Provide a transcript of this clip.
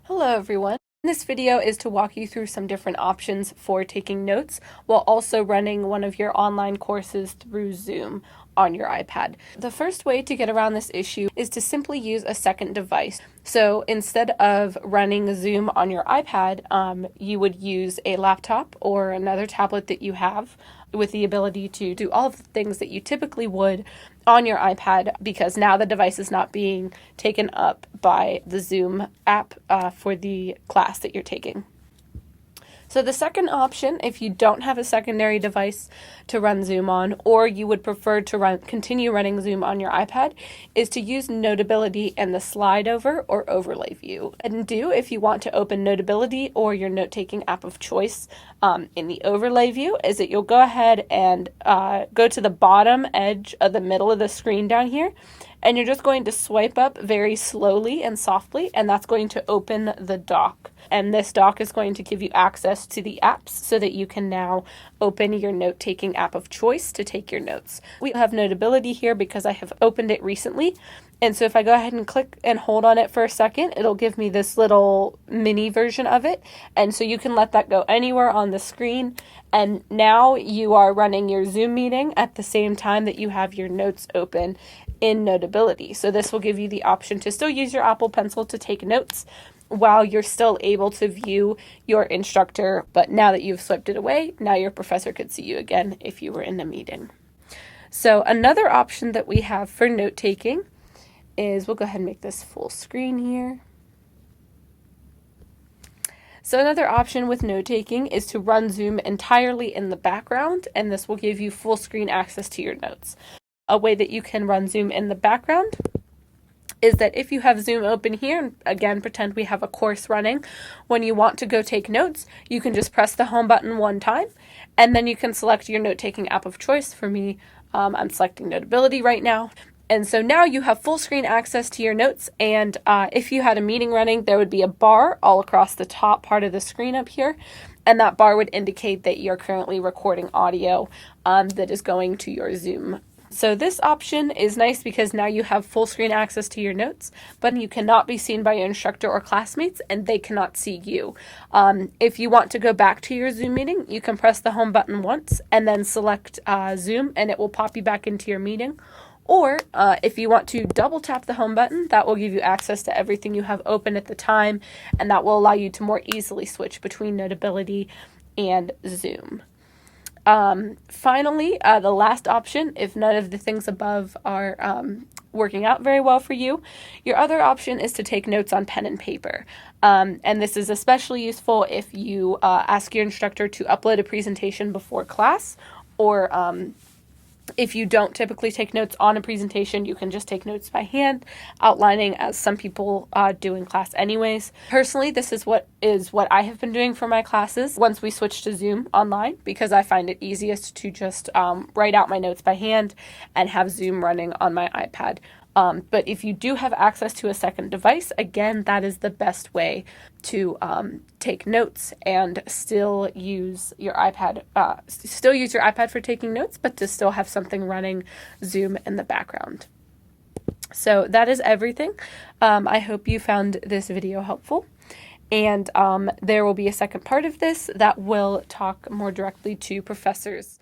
Hello everyone. This video is to walk you through some different options for taking notes while also running one of your online courses through Zoom on your iPad. The first way to get around this issue is to simply use a second device. So instead of running Zoom on your iPad, you would use a laptop or another tablet that you have with the ability to do all of the things that you typically would on your iPad, because now the device is not being taken up by the Zoom app for the class that you're taking. So the second option, if you don't have a secondary device to run Zoom on, or you would prefer to continue running Zoom on your iPad, is to use Notability and the slide over or overlay view. And if you want to open Notability or your note-taking app of choice in the overlay view, is that you'll go ahead and go to the bottom edge of the middle of the screen down here, and you're just going to swipe up very slowly and softly, and that's going to open the dock. And this dock is going to give you access to the apps so that you can now open your note-taking app of choice to take your notes. We have Notability here because I have opened it recently. And so if I go ahead and click and hold on it for a second, it'll give me this little mini version of it. And so you can let that go anywhere on the screen. And now you are running your Zoom meeting at the same time that you have your notes open in Notability. So this will give you the option to still use your Apple Pencil to take notes while you're still able to view your instructor. But now that you've swiped it away, now your professor could see you again if you were in a meeting. So another option that we have for note-taking is, we'll go ahead and make this full screen here. So another option with note-taking is to run Zoom entirely in the background, and this will give you full screen access to your notes. A way that you can run Zoom in the background is that if you have Zoom open here, and again, pretend we have a course running, when you want to go take notes, you can just press the home button one time, and then you can select your note-taking app of choice. For me, I'm selecting Notability right now. And so now you have full screen access to your notes, and if you had a meeting running, there would be a bar all across the top part of the screen up here, and that bar would indicate that you're currently recording audio that is going to your Zoom. So this option is nice because now you have full screen access to your notes, but you cannot be seen by your instructor or classmates, and they cannot see you. If you want to go back to your Zoom meeting, you can press the home button once and then select Zoom, and it will pop you back into your meeting. Or if you want to double tap the home button, that will give you access to everything you have open at the time, and that will allow you to more easily switch between Notability and Zoom. Finally, the last option, if none of the things above are working out very well for you, your other option is to take notes on pen and paper. And this is especially useful if you ask your instructor to upload a presentation before class, or if you don't typically take notes on a presentation, you can just take notes by hand, outlining as some people do in class anyways. Personally, this is what I have been doing for my classes once we switched to Zoom online, because I find it easiest to just write out my notes by hand and have Zoom running on my iPad. But if you do have access to a second device, again, that is the best way to take notes and still use your iPad. Still use your iPad for taking notes, but to still have something running Zoom in the background. So that is everything. I hope you found this video helpful. And there will be a second part of this that will talk more directly to professors.